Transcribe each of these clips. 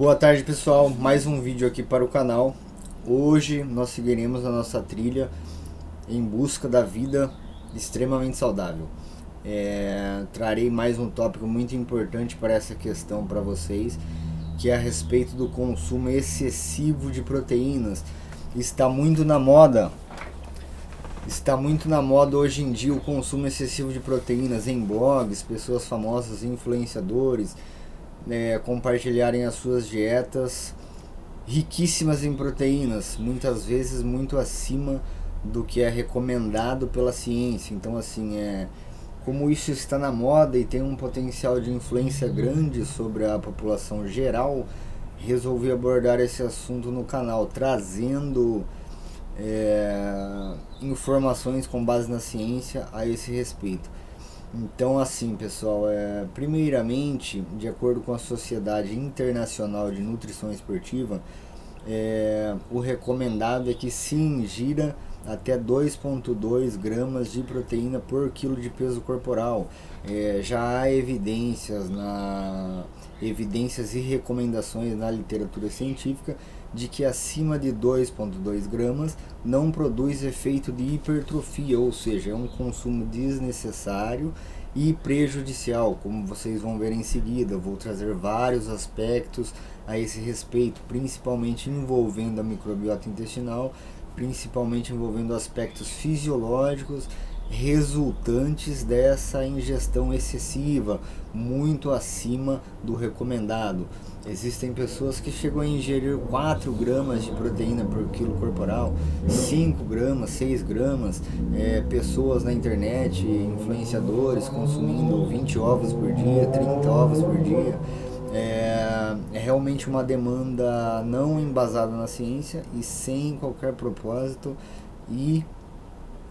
Boa tarde, pessoal, mais um vídeo aqui para o canal. Hoje nós seguiremos a nossa trilha em busca da vida extremamente saudável. Trarei mais um tópico muito importante para essa questão para vocês, que é a respeito do consumo excessivo de proteínas. Está muito na moda hoje em dia o consumo excessivo de proteínas em blogs, pessoas famosas, influenciadores, compartilharem as suas dietas riquíssimas em proteínas, muitas vezes muito acima do que é recomendado pela ciência. Então assim, como isso está na moda e tem um potencial de influência grande sobre a população geral, resolvi abordar esse assunto no canal, trazendo informações com base na ciência a esse respeito. Então assim, pessoal, primeiramente, de acordo com a Sociedade Internacional de Nutrição Esportiva, o recomendado é que se ingira até 2,2 gramas de proteína por quilo de peso corporal. Já há evidências e recomendações na literatura científica de que acima de 2,2 gramas não produz efeito de hipertrofia, ou seja, é um consumo desnecessário e prejudicial, como vocês vão ver em seguida. Eu vou trazer vários aspectos a esse respeito, principalmente envolvendo a microbiota intestinal, principalmente envolvendo aspectos fisiológicos resultantes dessa ingestão excessiva, muito acima do recomendado. Existem pessoas que chegam a ingerir 4 gramas de proteína por quilo corporal, 5 gramas, 6 gramas, pessoas na internet, influenciadores consumindo 20 ovos por dia, 30 ovos por dia. É realmente uma demanda não embasada na ciência e sem qualquer propósito, e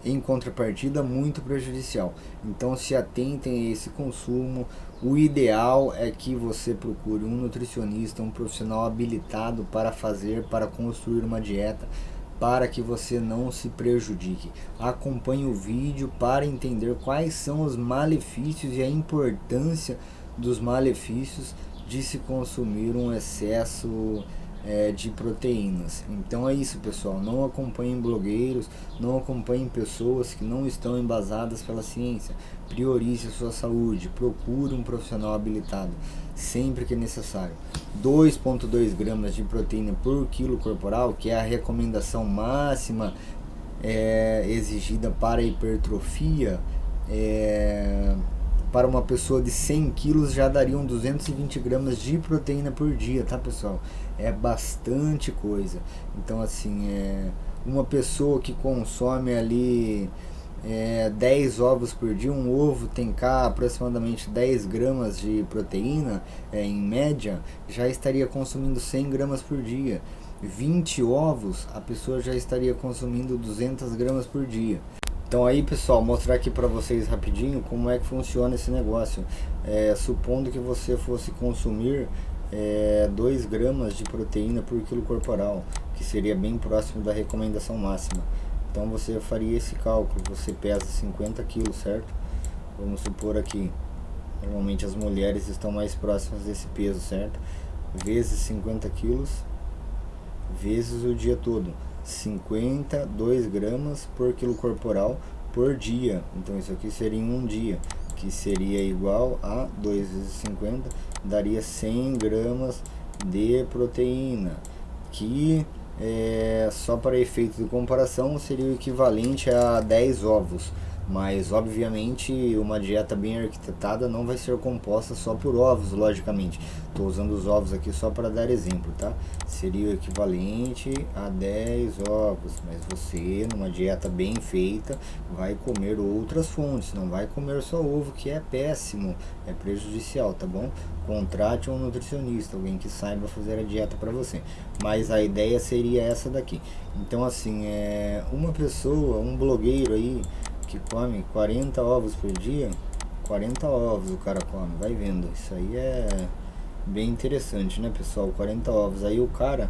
em contrapartida muito prejudicial. Então se atentem a esse consumo. O ideal é que você procure um nutricionista, um profissional habilitado para construir uma dieta, para que você não se prejudique. Acompanhe o vídeo para entender quais são os malefícios e a importância dos malefícios de se consumir um excesso de proteínas. Então é isso, pessoal, não acompanhem blogueiros, não acompanhem pessoas que não estão embasadas pela ciência. Priorize a sua saúde, procure um profissional habilitado sempre que necessário. 2,2 gramas de proteína por quilo corporal, que é a recomendação máxima exigida para a hipertrofia, para uma pessoa de 100 quilos já dariam 220 gramas de proteína por dia, tá, pessoal? É bastante coisa. Então assim, uma pessoa que consome ali 10 ovos por dia, um ovo tem cá aproximadamente 10 gramas de proteína, em média, já estaria consumindo 100 gramas por dia. 20 ovos, a pessoa já estaria consumindo 200 gramas por dia. Então aí, pessoal, mostrar aqui para vocês rapidinho como é que funciona esse negócio. Supondo que você fosse consumir 2 gramas de proteína por quilo corporal, que seria bem próximo da recomendação máxima. Então você faria esse cálculo, você pesa 50 quilos, certo? Vamos supor aqui, normalmente as mulheres estão mais próximas desse peso, certo? Vezes 50 quilos, vezes o dia todo. 52 gramas por quilo corporal por dia. Então isso aqui seria em um dia, que seria igual a 2 vezes 50, daria 100 gramas de proteína, que só para efeito de comparação seria o equivalente a 10 ovos. Mas obviamente uma dieta bem arquitetada não vai ser composta só por ovos, logicamente. Estou usando os ovos aqui só para dar exemplo, tá? Seria o equivalente a 10 ovos, mas você, numa dieta bem feita, vai comer outras fontes, não vai comer só ovo, que é péssimo, é prejudicial, tá bom? Contrate um nutricionista, alguém que saiba fazer a dieta para você. Mas a ideia seria essa daqui. Então assim, uma pessoa, um blogueiro aí, que come 40 ovos por dia, 40 ovos o cara come, vai vendo. Isso aí é bem interessante, né, pessoal? 40 ovos, aí o cara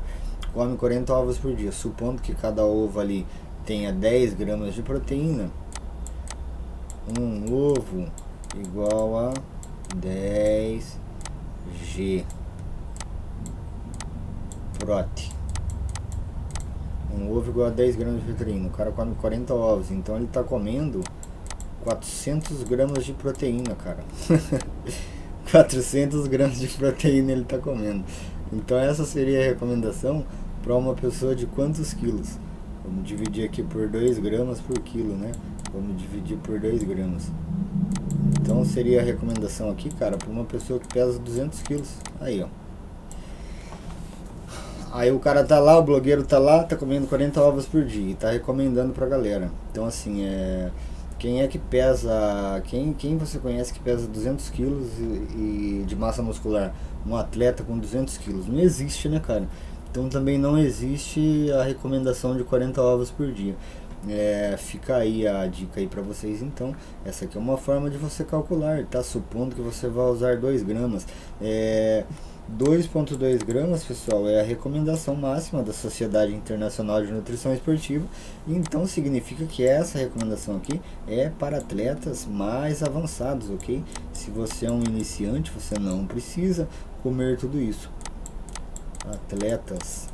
come 40 ovos por dia, supondo que cada ovo ali tenha 10 gramas de proteína, um ovo igual a 10 G Prote. Um ovo igual a 10 gramas de proteína. O cara come 40 ovos, então ele tá comendo 400 gramas de proteína, cara. 400 gramas de proteína ele tá comendo. Então essa seria a recomendação para uma pessoa de quantos quilos? Vamos dividir aqui por 2 gramas por quilo, né? Vamos dividir por 2 gramas. Então seria a recomendação aqui, cara, para uma pessoa que pesa 200 quilos. Aí, ó. Aí o cara tá lá, o blogueiro tá lá, tá comendo 40 ovos por dia e tá recomendando pra galera. Então assim, quem é que pesa, quem você conhece que pesa 200 quilos e de massa muscular? Um atleta com 200 quilos? Não existe, né, cara? Então também não existe a recomendação de 40 ovos por dia. Fica aí a dica aí pra vocês. Então essa aqui é uma forma de você calcular, tá? Supondo que você vai usar 2 gramas. 2,2 gramas, pessoal, é a recomendação máxima da Sociedade Internacional de Nutrição Esportiva. Então significa que essa recomendação aqui é para atletas mais avançados, ok? Se você é um iniciante, você não precisa comer tudo isso. Atletas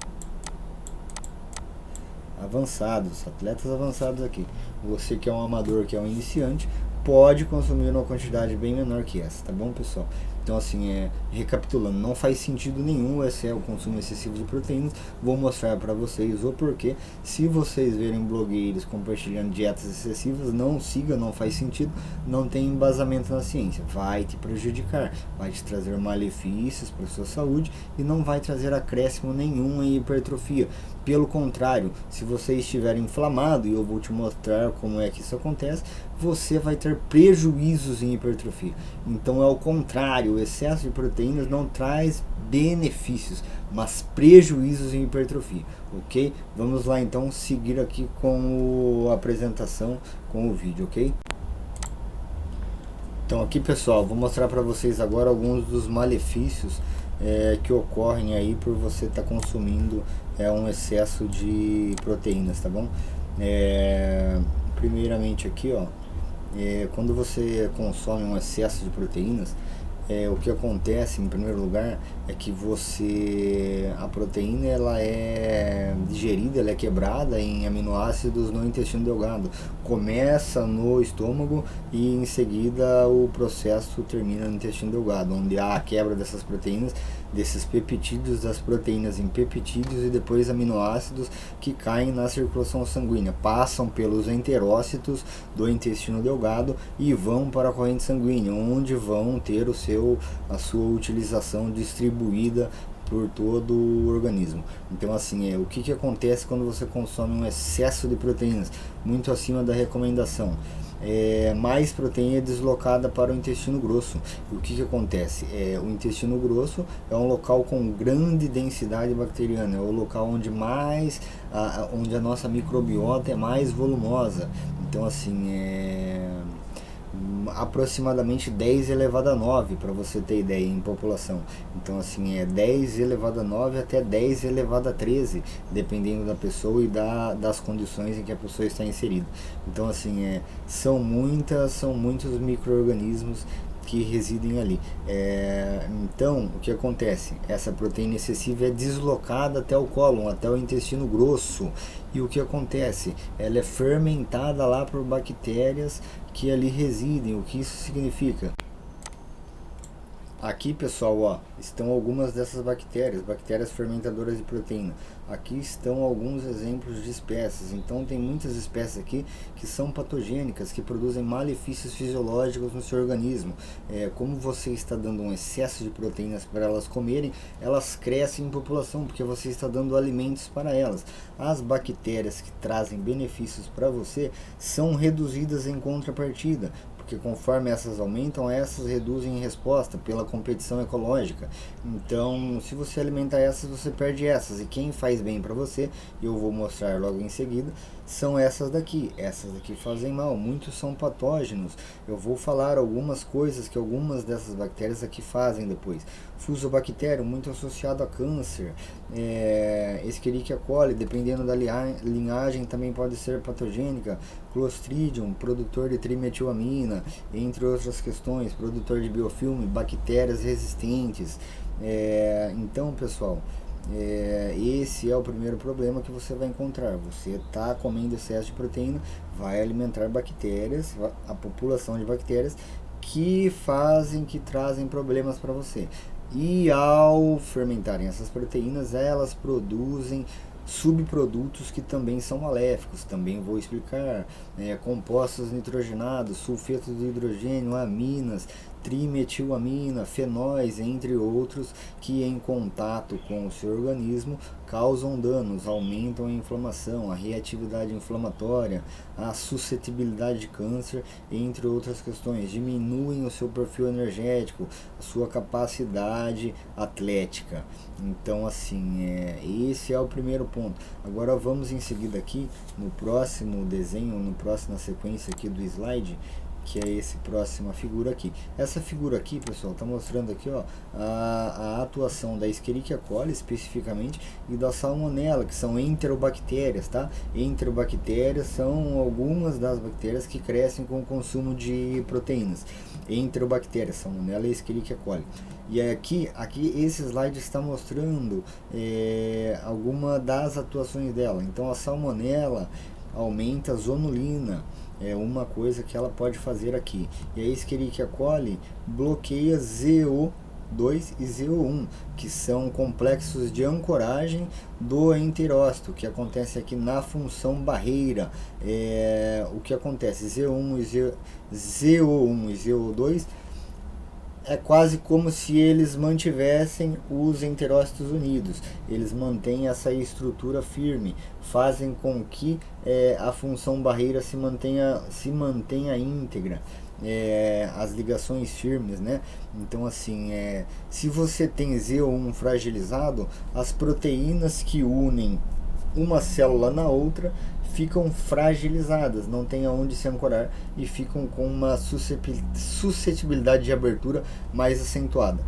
avançados aqui. Você que é um amador, que é um iniciante, pode consumir uma quantidade bem menor que essa, tá bom, pessoal? Então assim, recapitulando, não faz sentido nenhum o consumo excessivo de proteínas. Vou mostrar para vocês o porquê. Se vocês verem blogueiros compartilhando dietas excessivas, não siga, não faz sentido, não tem embasamento na ciência, vai te prejudicar, vai te trazer malefícios para sua saúde e não vai trazer acréscimo nenhum em hipertrofia. Pelo contrário, se você estiver inflamado, e eu vou te mostrar como é que isso acontece, você vai ter prejuízos em hipertrofia. Então é o contrário, o excesso de proteínas não traz benefícios, mas prejuízos em hipertrofia, ok? Vamos lá então seguir aqui com a apresentação, com o vídeo, ok? Então aqui, pessoal, vou mostrar para vocês agora alguns dos malefícios que ocorrem aí por você estar consumindo um excesso de proteínas, tá bom? Primeiramente aqui, ó, quando você consome um excesso de proteínas, o que acontece em primeiro lugar é que a proteína ela é digerida, ela é quebrada em aminoácidos no intestino delgado. Começa no estômago e em seguida o processo termina no intestino delgado, onde há a quebra dessas proteínas, desses peptídeos das proteínas em peptídeos e depois aminoácidos que caem na circulação sanguínea, passam pelos enterócitos do intestino delgado e vão para a corrente sanguínea, onde vão ter a sua utilização distribuída por todo o organismo. Então assim, o que acontece quando você consome um excesso de proteínas muito acima da recomendação? Mais proteína é deslocada para o intestino grosso. O que acontece? O intestino grosso é um local com grande densidade bacteriana, é o local onde onde a nossa microbiota é mais volumosa. Então assim, aproximadamente 10 elevado a 9, para você ter ideia, em população. Então assim, 10 elevado a 9 até 10 elevado a 13, dependendo da pessoa e das condições em que a pessoa está inserida. Então assim, são muitos micro-organismos que residem ali. Então o que acontece? Essa proteína excessiva é deslocada até o cólon, até o intestino grosso. E o que acontece? Ela é fermentada lá por bactérias que ali residem. O que isso significa? Aqui, pessoal, ó, estão algumas dessas bactérias fermentadoras de proteína. Aqui estão alguns exemplos de espécies. Então tem muitas espécies aqui que são patogênicas, que produzem malefícios fisiológicos no seu organismo. Como você está dando um excesso de proteínas para elas comerem, elas crescem em população, porque você está dando alimentos para elas. As bactérias que trazem benefícios para você são reduzidas em contrapartida, porque conforme essas aumentam, essas reduzem em resposta pela competição ecológica. Então, se você alimenta essas, você perde essas. E quem faz bem para você, eu vou mostrar logo em seguida, são essas daqui. Essas daqui fazem mal, muitos são patógenos. Eu vou falar algumas coisas que algumas dessas bactérias aqui fazem depois. Fusobactério, muito associado a câncer. Escherichia coli, dependendo da linhagem, também pode ser patogênica. Clostridium, produtor de trimetilamina, entre outras questões, produtor de biofilme, bactérias resistentes. Então, pessoal, esse é o primeiro problema que você vai encontrar. Você está comendo excesso de proteína, vai alimentar bactérias, a população de bactérias que trazem problemas para você. E ao fermentarem essas proteínas, elas produzem subprodutos que também são maléficos. Também vou explicar: compostos nitrogenados, sulfetos de hidrogênio, aminas, trimetilamina, fenóis, entre outros, que em contato com o seu organismo causam danos, aumentam a inflamação, a reatividade inflamatória, a suscetibilidade de câncer, entre outras questões. Diminuem o seu perfil energético, a sua capacidade atlética. Então, assim, esse é o primeiro ponto. Agora vamos em seguida aqui no próximo desenho, na próxima sequência aqui do slide, que é esse próxima figura aqui. Essa figura aqui, pessoal, está mostrando aqui, ó, a atuação da Escherichia coli especificamente e da Salmonella, que são enterobactérias, tá? Enterobactérias são algumas das bactérias que crescem com o consumo de proteínas. Enterobactérias, Salmonella e Escherichia coli. E aqui esse slide está mostrando alguma das atuações dela. Então a Salmonella aumenta a zonulina, é uma coisa que ela pode fazer aqui. E a Escherichia coli bloqueia ZO2 e ZO1, que são complexos de ancoragem do enterócito, que acontece aqui na função barreira. O que acontece? ZO1 e ZO2 é quase como se eles mantivessem os enterócitos unidos. Eles mantêm essa estrutura firme, fazem com que a função barreira se mantenha íntegra, as ligações firmes, né? Então, assim, se você tem ZO1 fragilizado, as proteínas que unem uma célula na outra ficam fragilizadas, não tem aonde se ancorar e ficam com uma suscetibilidade de abertura mais acentuada.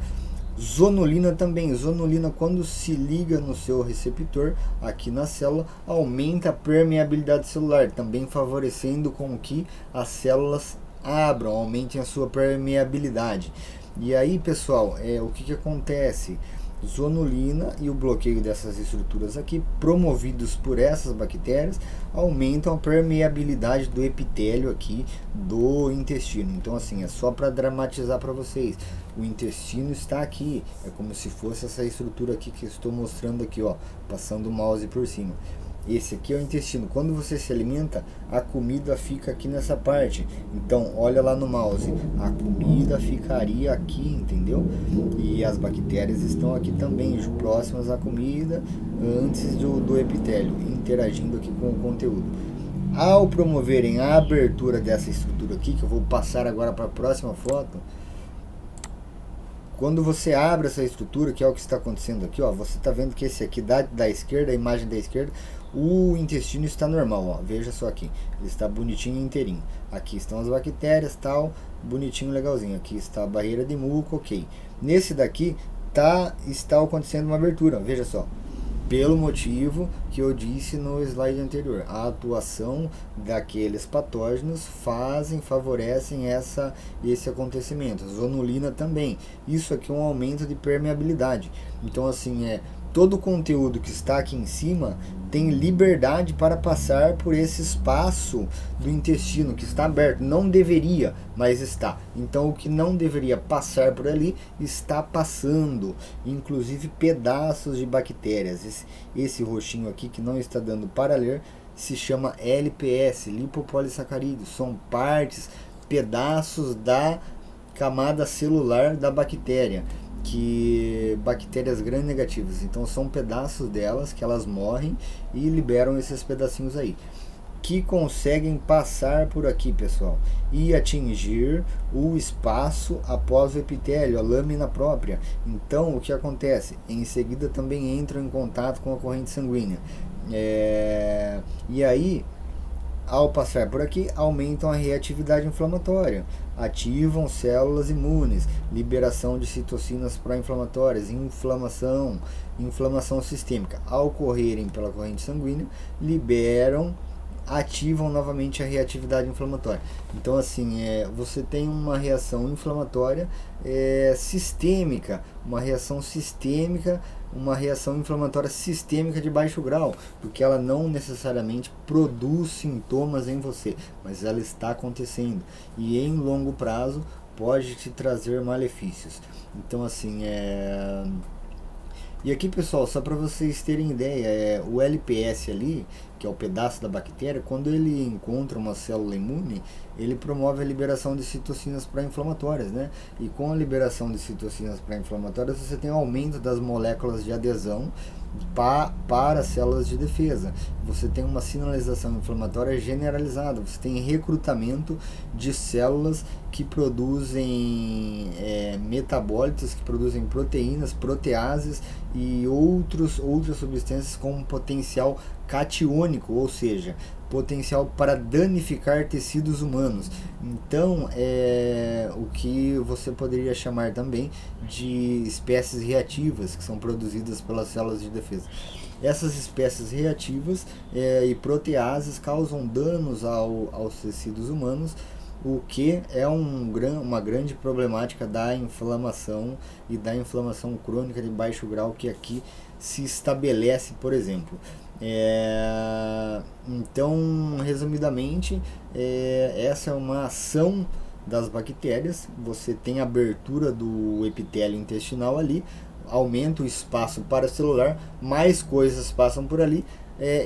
Zonulina também. Zonulina, quando se liga no seu receptor aqui na célula, aumenta a permeabilidade celular, também favorecendo com que as células abram, aumentem a sua permeabilidade. E aí, pessoal, o que acontece? Zonulina e o bloqueio dessas estruturas aqui, promovidos por essas bactérias, aumentam a permeabilidade do epitélio aqui do intestino. Então, assim, é só para dramatizar para vocês. O intestino está aqui, é como se fosse essa estrutura aqui que eu estou mostrando aqui, ó, passando o mouse por cima. Esse aqui é o intestino. Quando você se alimenta, a comida fica aqui nessa parte. Então, olha lá no mouse. A comida ficaria aqui, entendeu? E as bactérias estão aqui também, próximas à comida, antes do epitélio, interagindo aqui com o conteúdo. Ao promoverem a abertura dessa estrutura aqui, que eu vou passar agora para a próxima foto, quando você abre essa estrutura, que é o que está acontecendo aqui, ó, você está vendo que esse aqui da esquerda, a imagem da esquerda, o intestino está normal, ó, veja só aqui, ele está bonitinho e inteirinho. Aqui estão as bactérias, tal, bonitinho, legalzinho. Aqui está a barreira de muco, ok. Nesse daqui está acontecendo uma abertura, veja só. Pelo motivo que eu disse no slide anterior, a atuação daqueles patógenos favorecem esse acontecimento. A zonulina também. Isso aqui é um aumento de permeabilidade. Então, assim, todo o conteúdo que está aqui em cima tem liberdade para passar por esse espaço do intestino que está aberto. Não deveria, mas está. Então, o que não deveria passar por ali está passando, inclusive pedaços de bactérias. Esse roxinho aqui que não está dando para ler se chama LPS, lipopolissacarídeos. São partes, pedaços da camada celular da bactéria, bactérias gram-negativas. Então são pedaços delas que elas morrem e liberam esses pedacinhos aí, que conseguem passar por aqui, pessoal, e atingir o espaço após o epitélio, a lâmina própria. Então o que acontece? Em seguida também entram em contato com a corrente sanguínea, e aí, ao passar por aqui, aumentam a reatividade inflamatória, ativam células imunes, liberação de citocinas pró-inflamatórias, inflamação sistêmica. Ao correrem pela corrente sanguínea, liberam ativam novamente a reatividade inflamatória. Então assim, você tem uma reação inflamatória sistêmica, uma reação sistêmica, uma reação inflamatória sistêmica de baixo grau, porque ela não necessariamente produz sintomas em você, mas ela está acontecendo e em longo prazo pode te trazer malefícios. Então assim, e aqui, pessoal, só para vocês terem ideia, o LPS ali, que é o pedaço da bactéria, quando ele encontra uma célula imune, ele promove a liberação de citocinas pró-inflamatórias, né? E com a liberação de citocinas pró-inflamatórias, você tem um aumento das moléculas de adesão para as células de defesa. Você tem uma sinalização inflamatória generalizada, você tem recrutamento de células que produzem metabólitos, que produzem proteínas, proteases e outras substâncias com um potencial catiônico, ou seja, potencial para danificar tecidos humanos. Então, o que você poderia chamar também de espécies reativas, que são produzidas pelas células de defesa. Essas espécies reativas e proteases causam danos aos tecidos humanos, o que é uma grande problemática da inflamação e da inflamação crônica de baixo grau que aqui se estabelece, por exemplo. Então, resumidamente, essa é uma ação das bactérias. Você tem abertura do epitélio intestinal ali, aumenta o espaço paracelular, mais coisas passam por ali,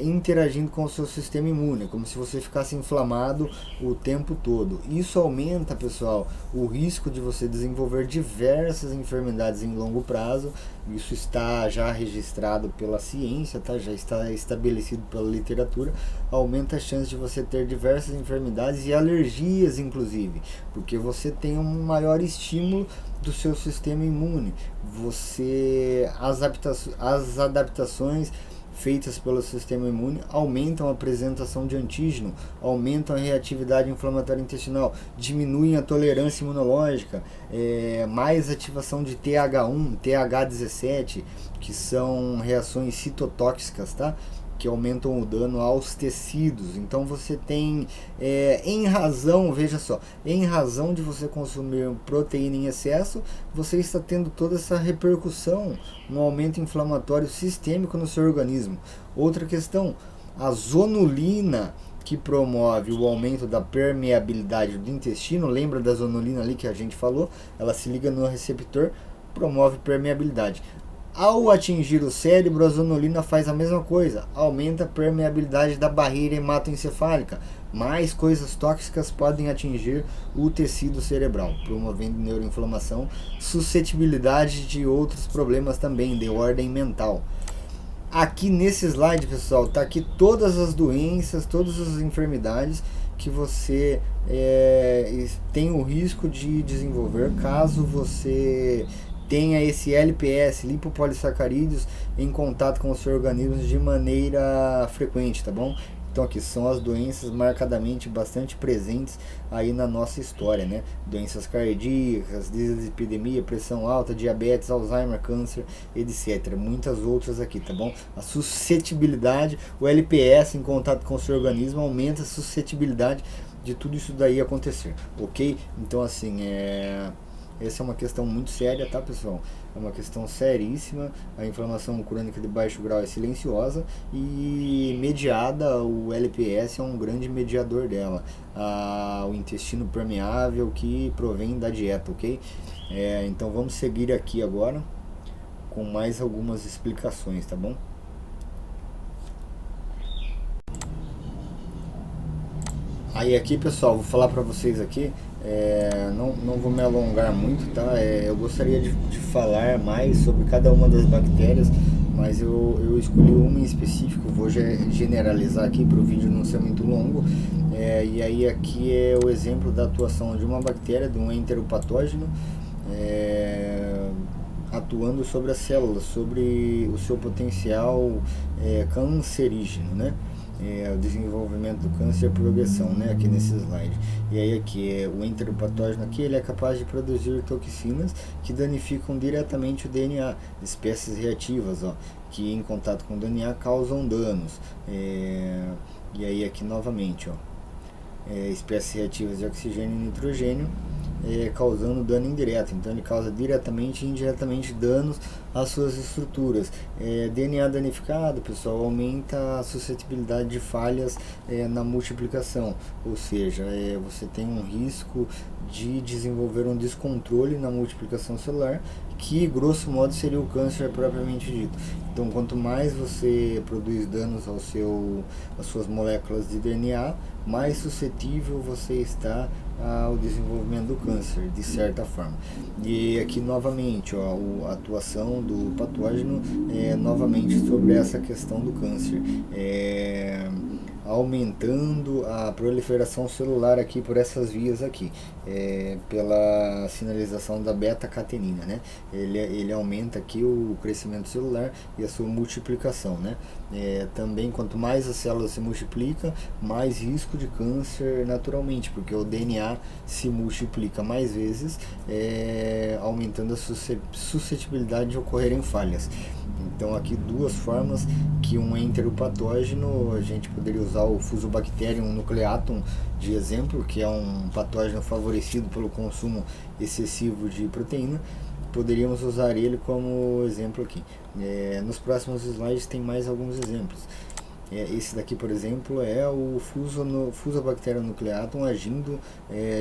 interagindo com o seu sistema imune, como se você ficasse inflamado o tempo todo. Isso aumenta, pessoal, o risco de você desenvolver diversas enfermidades em longo prazo. Isso está já registrado pela ciência, tá? Já está estabelecido pela literatura. Aumenta a chance de você ter diversas enfermidades e alergias, inclusive, porque você tem um maior estímulo do seu sistema imune. As adaptações feitas pelo sistema imune aumentam a apresentação de antígeno, aumentam a reatividade inflamatória intestinal, diminuem a tolerância imunológica, mais ativação de TH1, TH17, que são reações citotóxicas, tá? Que aumentam o dano aos tecidos. Então você tem, em razão de você consumir proteína em excesso, você está tendo toda essa repercussão, um aumento inflamatório sistêmico no seu organismo. Outra questão, a zonulina, que promove o aumento da permeabilidade do intestino, lembra da zonulina ali que a gente falou? Ela se liga no receptor, promove permeabilidade. Ao atingir o cérebro, a zonulina faz a mesma coisa, aumenta a permeabilidade da barreira hematoencefálica. Mais coisas tóxicas podem atingir o tecido cerebral, promovendo neuroinflamação, suscetibilidade de outros problemas também, de ordem mental. Aqui nesse slide, pessoal, tá aqui todas as doenças, todas as enfermidades que você tem o risco de desenvolver caso você tenha esse LPS, lipopolissacarídeos, em contato com o seu organismo de maneira frequente, tá bom? Então aqui são as doenças marcadamente bastante presentes aí na nossa história, né? Doenças cardíacas, dislipidemia, pressão alta, diabetes, Alzheimer, câncer, etc. Muitas outras aqui, tá bom? A suscetibilidade, o LPS em contato com o seu organismo aumenta a suscetibilidade de tudo isso daí acontecer, ok? Então assim, essa é uma questão muito séria, tá, pessoal? É uma questão seríssima. A inflamação crônica de baixo grau é silenciosa e mediada, o LPS é um grande mediador dela. O intestino permeável que provém da dieta, ok? Então vamos seguir aqui agora com mais algumas explicações, tá bom? Aí aqui, pessoal, vou falar para vocês aqui, não vou me alongar muito, tá? Eu gostaria de falar mais sobre cada uma das bactérias, mas eu escolhi uma em específico, vou generalizar aqui para o vídeo não ser muito longo. E aí aqui é o exemplo da atuação de uma bactéria, de um enteropatógeno, atuando sobre as células, sobre o seu potencial cancerígeno, né? o desenvolvimento do câncer e a progressão, né, aqui nesse slide. E aí aqui, o enteropatógeno aqui, ele é capaz de produzir toxinas que danificam diretamente o DNA, espécies reativas, ó, que em contato com o DNA causam danos. E aí aqui novamente, ó, espécies reativas de oxigênio e nitrogênio, causando dano indireto. Então ele causa diretamente e indiretamente danos às suas estruturas. DNA danificado, pessoal, aumenta a suscetibilidade de falhas na multiplicação, ou seja, você tem um risco de desenvolver um descontrole na multiplicação celular, que grosso modo seria o câncer propriamente dito. Então quanto mais você produz danos às suas moléculas de DNA, mais suscetível você está ao desenvolvimento do câncer, de certa forma. E aqui novamente, ó, a atuação do patógeno novamente sobre essa questão do câncer, aumentando a proliferação celular aqui por essas vias aqui, pela sinalização da beta-catenina, né? Ele aumenta aqui o crescimento celular e a sua multiplicação, né? Também, quanto mais a célula se multiplica, mais risco de câncer naturalmente, porque o DNA se multiplica mais vezes, aumentando a suscetibilidade de ocorrerem falhas. Então aqui duas formas que um enteropatógeno, a gente poderia usar o Fusobacterium nucleatum de exemplo, que é um patógeno favorecido pelo consumo excessivo de proteína. Poderíamos usar ele como exemplo aqui. Nos próximos slides tem mais alguns exemplos. Esse daqui, por exemplo, é o Fusobacterium nucleatum agindo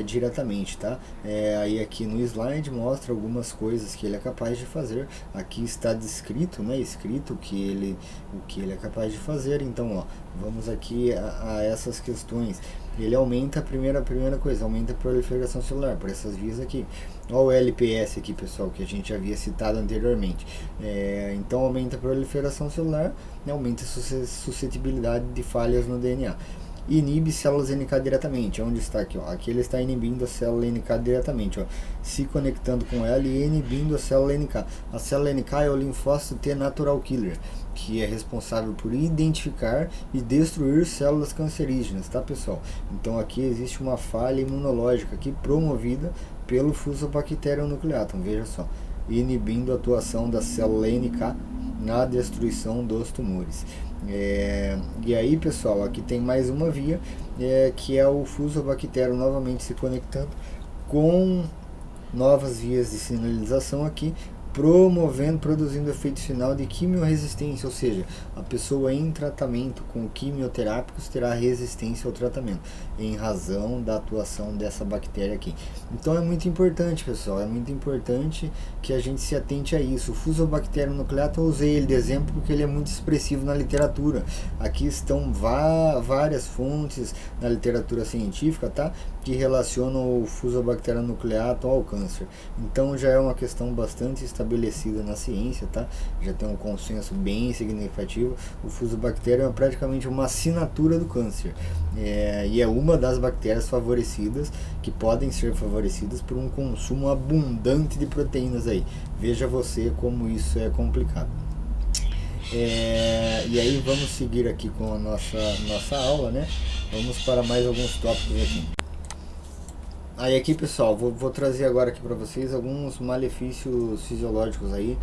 diretamente, tá? Aí aqui no slide mostra algumas coisas que ele é capaz de fazer. Aqui está descrito, né, escrito o que ele é capaz de fazer. Então, ó, vamos aqui a essas questões. Ele aumenta a primeira coisa, aumenta a proliferação celular por essas vias aqui. Olha o LPS aqui, pessoal, que a gente havia citado anteriormente. Então aumenta a proliferação celular, aumenta a suscetibilidade de falhas no DNA. Inibe células NK diretamente. Onde está aqui? Ó? Aqui ele está inibindo a célula NK diretamente, ó, se conectando com ela e inibindo a célula NK. A célula NK é o linfócito T natural killer, que é responsável por identificar e destruir células cancerígenas, tá, pessoal? Então aqui existe uma falha imunológica aqui promovida pelo Fusobacterium nucleatum, veja só, inibindo a atuação da célula NK na destruição dos tumores. E aí, pessoal, aqui tem mais uma via, que é o Fusobacterium novamente se conectando com novas vias de sinalização aqui, produzindo efeito final de quimioresistência, ou seja, a pessoa em tratamento com quimioterápicos terá resistência ao tratamento, em razão da atuação dessa bactéria aqui. Então é muito importante, pessoal, é muito importante que a gente se atente a isso. O Fusobacterium nucleatum, eu usei ele de exemplo porque ele é muito expressivo na literatura. Aqui estão várias fontes na literatura científica, tá, que relacionam o Fusobacterium nucleatum ao câncer. Então já é uma questão bastante estabelecida na ciência, tá? Já tem um consenso bem significativo. O Fusobacterium é praticamente uma assinatura do câncer, e é uma das bactérias favorecidas, que podem ser favorecidas por um consumo abundante de proteínas aí. Veja você como isso é complicado. E aí vamos seguir aqui com a nossa aula, né? Vamos para mais alguns tópicos aqui. Aí aqui, pessoal, vou trazer agora aqui para vocês alguns malefícios fisiológicos aí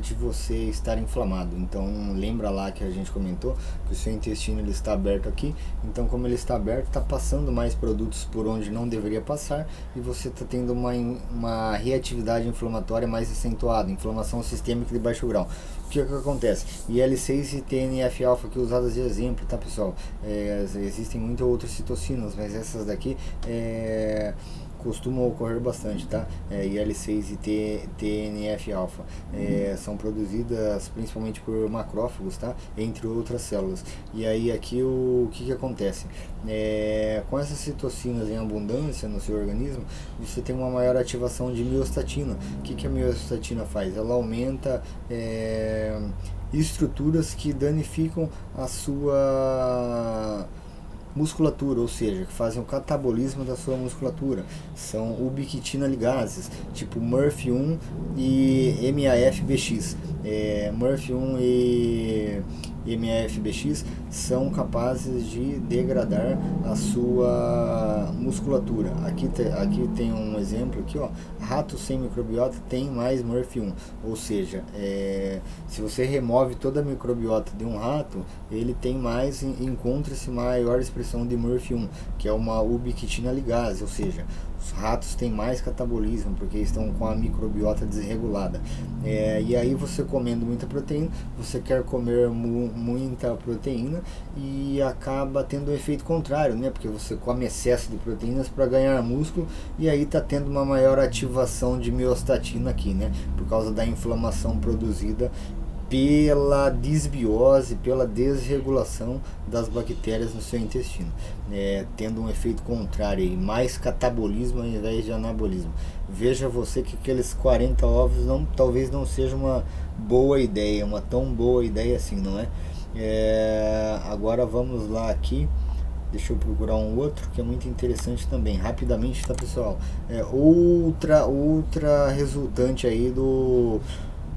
de você estar inflamado. Então lembra lá que a gente comentou que o seu intestino ele está aberto aqui. Então como ele está aberto, está passando mais produtos por onde não deveria passar, e você está tendo uma reatividade inflamatória mais acentuada, inflamação sistêmica de baixo grau. O que acontece? IL-6 e TNF-alfa aqui usadas de exemplo, tá, pessoal? Existem muitas outras citocinas, mas essas daqui costumam ocorrer bastante, tá? IL-6 e TNF-alfa são produzidas principalmente por macrófagos, tá? Entre outras células. E aí aqui o que acontece? Com essas citocinas em abundância no seu organismo, você tem uma maior ativação de miostatina. O que a miostatina faz? Ela aumenta estruturas que danificam a sua musculatura, ou seja, que fazem o catabolismo da sua musculatura. São ubiquitina ligases, tipo MRF1 e MAFBX. MRF1 e MAFBX são capazes de degradar a sua musculatura. Aqui tem um exemplo aqui, ó, rato sem microbiota tem mais MRF1, ou seja, se você remove toda a microbiota de um rato, ele tem mais, encontra-se maior expressão de MRF1, que é uma ubiquitina ligase, ou seja, os ratos têm mais catabolismo porque estão com a microbiota desregulada. E aí você comendo muita proteína, você quer comer muita proteína e acaba tendo um efeito contrário, né? Porque você come excesso de proteínas para ganhar músculo e aí está tendo uma maior ativação de miostatina aqui, né? Por causa da inflamação produzida pela desbiose, pela desregulação das bactérias no seu intestino, tendo um efeito contrário aí, mais catabolismo ao invés de anabolismo. Veja você que aqueles 40 ovos talvez não seja uma boa ideia, uma tão boa ideia assim, não é? Agora vamos lá aqui. Deixa eu procurar um outro que é muito interessante também, rapidamente, tá, pessoal? Outra resultante aí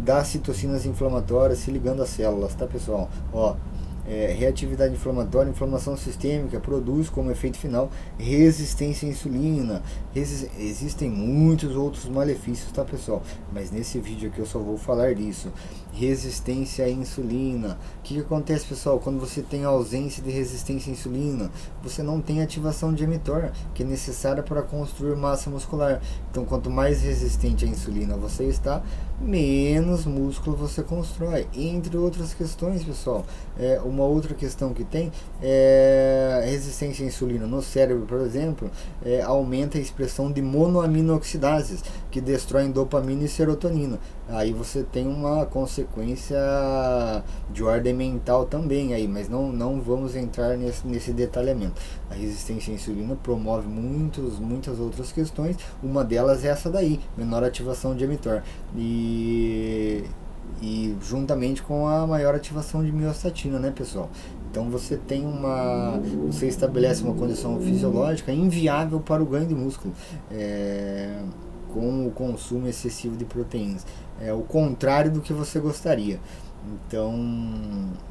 das citocinas inflamatórias se ligando às células, tá, pessoal? Ó, reatividade inflamatória, inflamação sistêmica, produz como efeito final resistência à insulina. Existem muitos outros malefícios, tá, pessoal? Mas nesse vídeo aqui eu só vou falar disso. Resistência à insulina. O que acontece, pessoal? Quando você tem ausência de resistência à insulina, você não tem ativação de mTOR, que é necessária para construir massa muscular. Então, quanto mais resistente à insulina você está, menos músculo você constrói, entre outras questões, pessoal. Uma outra questão que tem é resistência à insulina no cérebro, por exemplo, aumenta a expressão de monoaminoxidases, que destroem dopamina e serotonina. Aí você tem uma consequência de ordem mental também aí, mas não vamos entrar nesse detalhamento. A resistência à insulina promove muitas outras questões, uma delas é essa daí, menor ativação de mTOR, e juntamente com a maior ativação de miostatina, né, pessoal? Então você estabelece uma condição fisiológica inviável para o ganho de músculo, com o consumo excessivo de proteínas. É o contrário do que você gostaria. Então,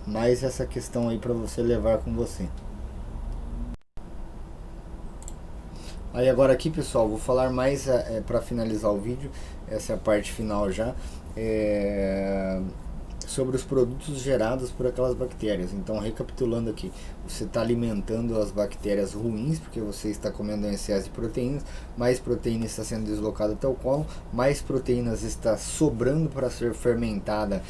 mais essa questão aí para você levar com você. Aí agora aqui, pessoal, vou falar mais para finalizar o vídeo, essa é a parte final já, sobre os produtos gerados por aquelas bactérias. Então, recapitulando aqui, você está alimentando as bactérias ruins, porque você está comendo um excesso de proteínas, mais proteína está sendo deslocada até o colo, mais proteínas está sobrando para ser fermentada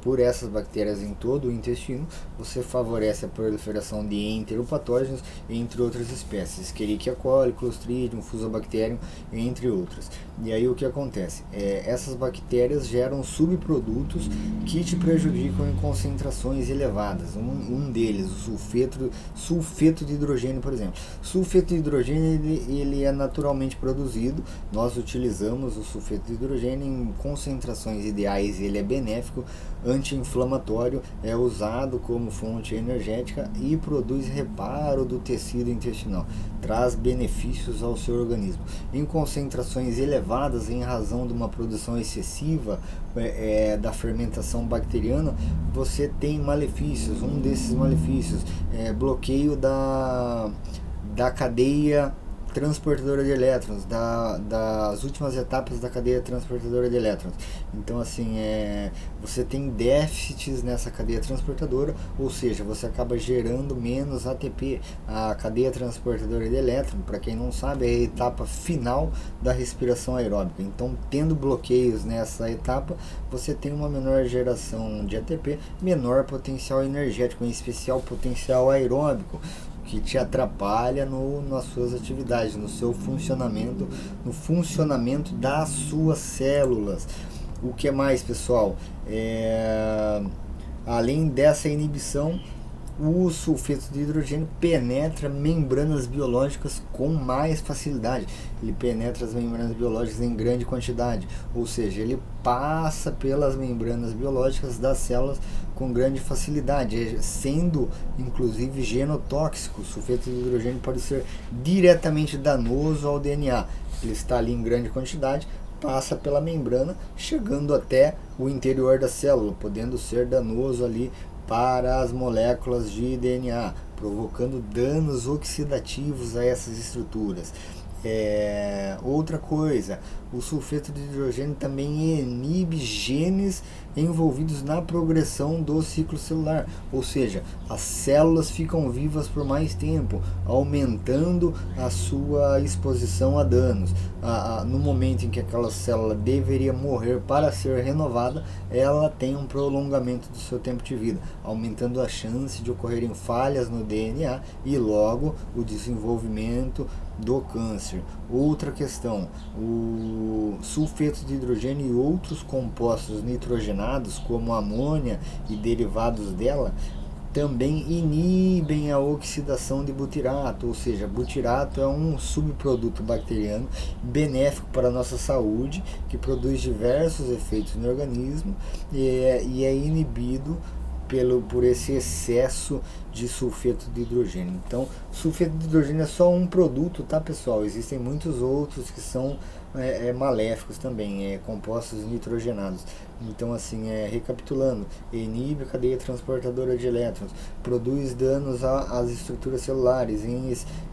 por essas bactérias em todo o intestino. Você favorece a proliferação de enteropatógenos, entre outras espécies, Escherichia coli, Clostridium, Fusobacterium, entre outras. E aí o que acontece? Essas bactérias geram subprodutos que te prejudicam em concentrações elevadas. Um deles, o sulfeto de hidrogênio, por exemplo. Sulfeto de hidrogênio ele é naturalmente produzido. Nós utilizamos o sulfeto de hidrogênio em concentrações ideais. Ele é benéfico, anti-inflamatório, é usado como fonte energética e produz reparo do tecido intestinal, traz benefícios ao seu organismo. Em concentrações elevadas, em razão de uma produção excessiva da fermentação bacteriana, você tem malefícios. Um desses malefícios é bloqueio da cadeia transportadora de elétrons, das últimas etapas da cadeia transportadora de elétrons. Então, assim, você tem déficits nessa cadeia transportadora, ou seja, você acaba gerando menos ATP. A cadeia transportadora de elétrons, para quem não sabe, é a etapa final da respiração aeróbica. Então, tendo bloqueios nessa etapa, você tem uma menor geração de ATP, menor potencial energético, em especial potencial aeróbico, que te atrapalha nas suas atividades, no seu funcionamento, no funcionamento das suas células. O que mais, pessoal? Além dessa inibição, o sulfeto de hidrogênio penetra membranas biológicas com mais facilidade. Ele penetra as membranas biológicas em grande quantidade, ou seja, ele passa pelas membranas biológicas das células com grande facilidade, sendo inclusive genotóxico. O sulfeto de hidrogênio pode ser diretamente danoso ao DNA. Ele está ali em grande quantidade, passa pela membrana, chegando até o interior da célula, podendo ser danoso ali para as moléculas de DNA, provocando danos oxidativos a essas estruturas. Outra coisa, o sulfeto de hidrogênio também inibe genes envolvidos na progressão do ciclo celular, ou seja, as células ficam vivas por mais tempo, aumentando a sua exposição a danos. No momento em que aquela célula deveria morrer para ser renovada, ela tem um prolongamento do seu tempo de vida, aumentando a chance de ocorrerem falhas no DNA e logo o desenvolvimento do câncer. Outra questão, o sulfeto de hidrogênio e outros compostos nitrogenados, como amônia e derivados dela, também inibem a oxidação de butirato, ou seja, butirato é um subproduto bacteriano benéfico para a nossa saúde, que produz diversos efeitos no organismo e é inibido por esse excesso de sulfeto de hidrogênio. Então, sulfeto de hidrogênio é só um produto, tá, pessoal? Existem muitos outros que são maléficos também, compostos nitrogenados. Então, assim, recapitulando, inibe a cadeia transportadora de elétrons, produz danos às estruturas celulares,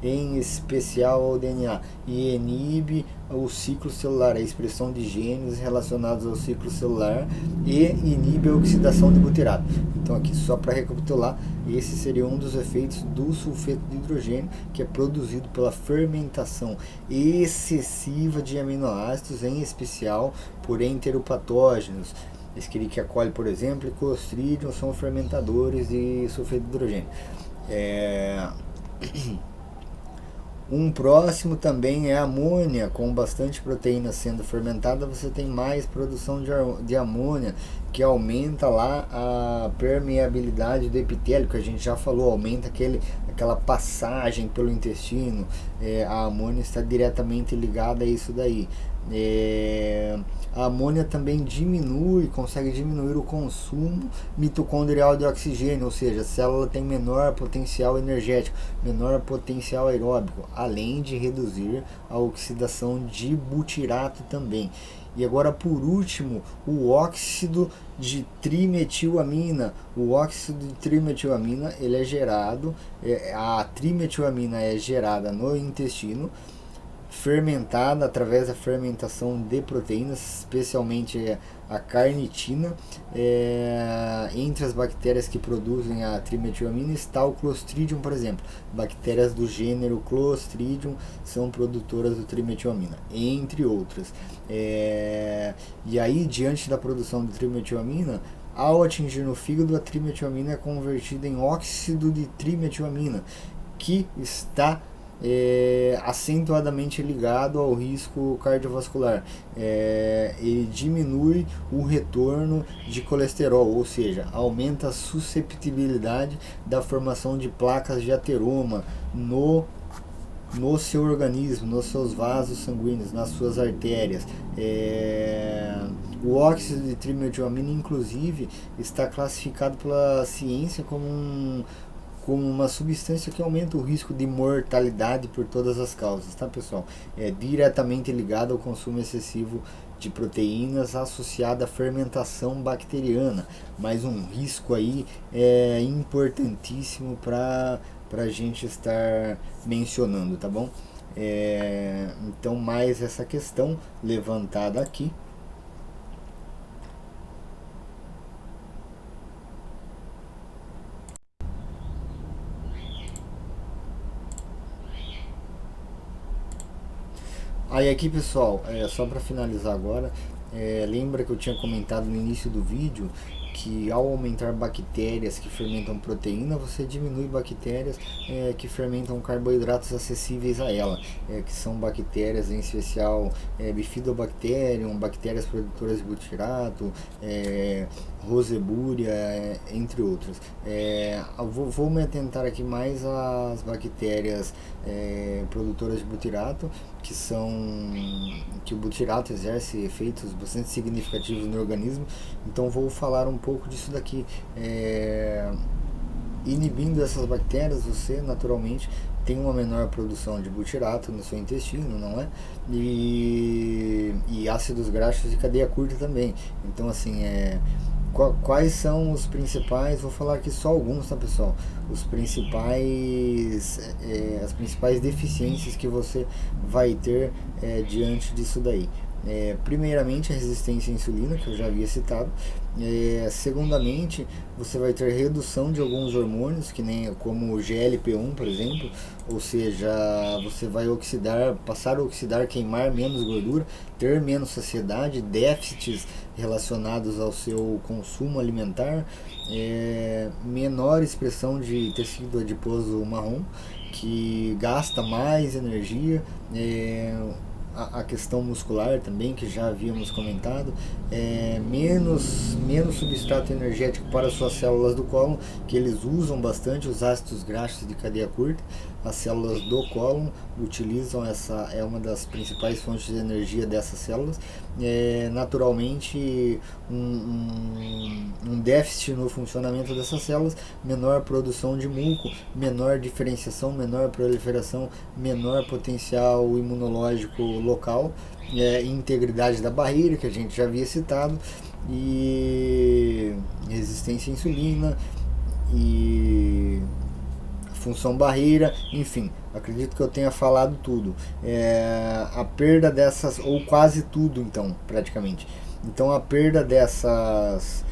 em especial ao DNA, e inibe o ciclo celular, a expressão de genes relacionados ao ciclo celular, e inibe a oxidação de butirato. Então, aqui, só para recapitular, esse seria um dos efeitos do sulfeto de hidrogênio, que é produzido pela fermentação excessiva de aminoácidos, em especial por enteropatógenos. Escherichia coli, por exemplo, e Clostridium são fermentadores de sulfeto de hidrogênio. Um próximo também é a amônia. Com bastante proteína sendo fermentada, você tem mais produção de amônia, que aumenta lá a permeabilidade do epitélio, que a gente já falou, aumenta aquela passagem pelo intestino. A amônia está diretamente ligada a isso daí. A amônia também consegue diminuir o consumo mitocondrial de oxigênio, ou seja, a célula tem menor potencial energético, menor potencial aeróbico, além de reduzir a oxidação de butirato também. E agora, por último, o óxido de trimetilamina. O óxido de trimetilamina, ele é gerado, a trimetilamina é gerada no intestino, fermentada através da fermentação de proteínas, especialmente a carnitina. Entre as bactérias que produzem a trimetilamina está o Clostridium, por exemplo. Bactérias do gênero Clostridium são produtoras do trimetilamina, entre outras. E aí, diante da produção de trimetilamina, ao atingir no fígado, a trimetilamina é convertida em óxido de trimetilamina, que está acentuadamente ligado ao risco cardiovascular. Ele diminui o retorno de colesterol, ou seja, aumenta a susceptibilidade da formação de placas de ateroma no seu organismo, nos seus vasos sanguíneos, nas suas artérias. O óxido de trimetilamina, inclusive, está classificado pela ciência como uma substância que aumenta o risco de mortalidade por todas as causas, tá, pessoal? É diretamente ligado ao consumo excessivo de proteínas associado à fermentação bacteriana, mas um risco aí importantíssimo para a gente estar mencionando, tá bom? Então, mais essa questão levantada aqui. Aí aqui, pessoal, só para finalizar agora, lembra que eu tinha comentado no início do vídeo que ao aumentar bactérias que fermentam proteína, você diminui bactérias que fermentam carboidratos acessíveis a ela, que são bactérias em especial Bifidobacterium, bactérias produtoras de butirato, Roseburia, entre outras. Vou me atentar aqui mais às bactérias produtoras de butirato, que o butirato exerce efeitos bastante significativos no organismo. Então vou falar um pouco disso daqui. Inibindo essas bactérias, você naturalmente tem uma menor produção de butirato no seu intestino, não é? E ácidos graxos de cadeia curta também. Então, assim, Quais são os principais, vou falar aqui só alguns, tá pessoal, os principais, as principais deficiências que você vai ter diante disso daí. Primeiramente, a resistência à insulina, que eu já havia citado. Segundamente, você vai ter redução de alguns hormônios, que nem como o GLP-1, por exemplo, ou seja, você vai oxidar, passar a oxidar, queimar menos gordura, ter menos saciedade, déficits relacionados ao seu consumo alimentar, menor expressão de tecido adiposo marrom, que gasta mais energia, a questão muscular também, que já havíamos comentado, menos substrato energético para suas células do cólon, que eles usam bastante os ácidos graxos de cadeia curta. As células do cólon utilizam essa, é uma das principais fontes de energia dessas células. Naturalmente, um déficit no funcionamento dessas células, menor produção de muco, menor diferenciação, menor proliferação, menor potencial imunológico local, integridade da barreira, que a gente já havia citado, e resistência à insulina, e função barreira, enfim, acredito que eu tenha falado tudo. A perda dessas, ou quase tudo, então, praticamente. Então, a perda dessas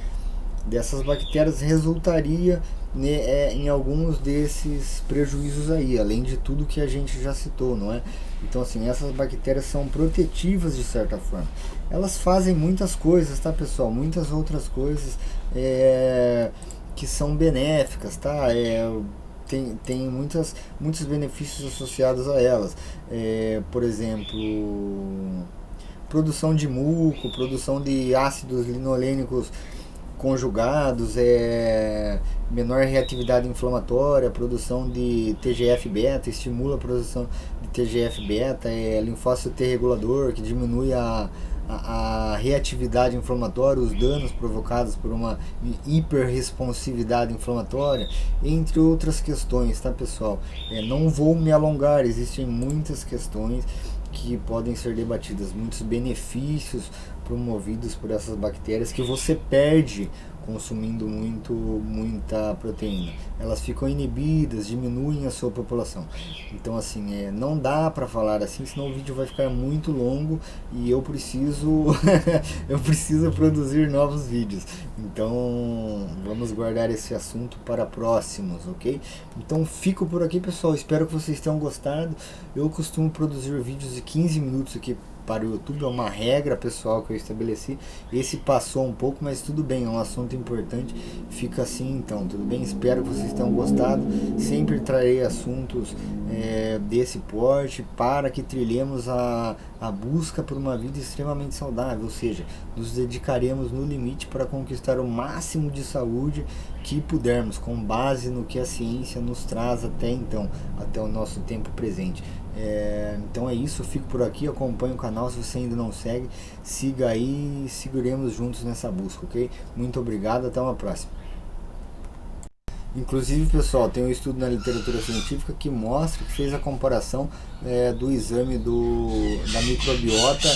bactérias resultaria, né, em alguns desses prejuízos aí, além de tudo que a gente já citou, não é? Então, assim, essas bactérias são protetivas de certa forma. Elas fazem muitas coisas, tá, pessoal? Muitas outras coisas que são benéficas, tá? Tem muitos benefícios associados a elas. Por exemplo, produção de muco, produção de ácidos linolênicos conjugados, menor reatividade inflamatória, produção de TGF-beta, estimula a produção de TGF-beta, linfócito T regulador, que diminui a reatividade inflamatória, os danos provocados por uma hiperresponsividade inflamatória, entre outras questões, tá pessoal? Não vou me alongar, existem muitas questões que podem ser debatidas, muitos benefícios promovidos por essas bactérias que você perde consumindo muita proteína. Elas ficam inibidas, diminuem a sua população. Então, assim, não dá para falar assim, senão o vídeo vai ficar muito longo e eu preciso eu preciso produzir novos vídeos. Então, vamos guardar esse assunto para próximos, ok? Então, fico por aqui, pessoal. Espero que vocês tenham gostado. Eu costumo produzir vídeos de 15 minutos aqui para o YouTube, é uma regra pessoal que eu estabeleci. Esse passou um pouco, mas tudo bem, é um assunto importante, fica assim então, tudo bem? Espero que vocês tenham gostado. Sempre trarei assuntos desse porte para que trilhemos a busca por uma vida extremamente saudável, ou seja, nos dedicaremos no limite para conquistar o máximo de saúde que pudermos, com base no que a ciência nos traz até então, até o nosso tempo presente. Então é isso, eu fico por aqui, acompanhe o canal, se você ainda não segue, siga aí e seguremos juntos nessa busca, ok? Muito obrigado, até uma próxima. Inclusive, pessoal, tem um estudo na literatura científica que mostra, que fez a comparação do exame da microbiota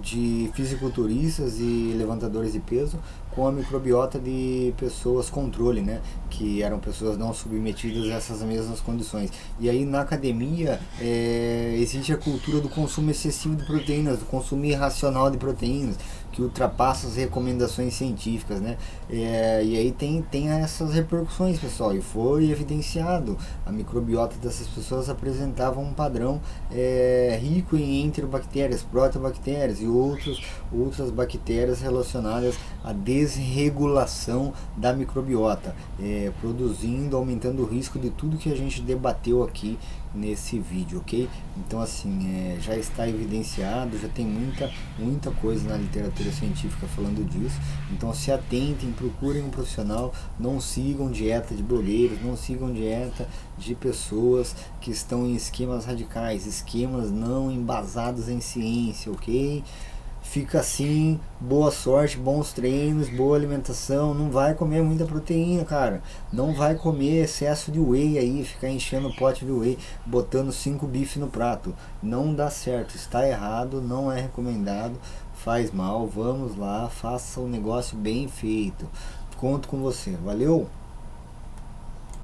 de fisiculturistas e levantadores de peso com a microbiota de pessoas controle, né? Que eram pessoas não submetidas a essas mesmas condições. E aí na academia existe a cultura do consumo excessivo de proteínas, do consumo irracional de proteínas, que ultrapassa as recomendações científicas, né? E aí tem essas repercussões, pessoal, e foi evidenciado. A microbiota dessas pessoas apresentava um padrão rico em enterobactérias, proteobactérias e outras bactérias relacionadas à desregulação da microbiota, aumentando o risco de tudo que a gente debateu aqui nesse vídeo, ok? Então, assim, já está evidenciado, já tem muita coisa na literatura científica falando disso. Então, se atentem, procurem um profissional, não sigam dieta de blogueiros, não sigam dieta de pessoas que estão em esquemas radicais, esquemas não embasados em ciência, ok? fica assim, boa sorte, bons treinos, boa alimentação. Não vai comer muita proteína, cara. Não vai comer excesso de whey aí, ficar enchendo o pote de whey, botando 5 bifes no prato. Não dá certo, está errado, não é recomendado, faz mal. Vamos lá, faça um negócio bem feito. Conto com você, valeu?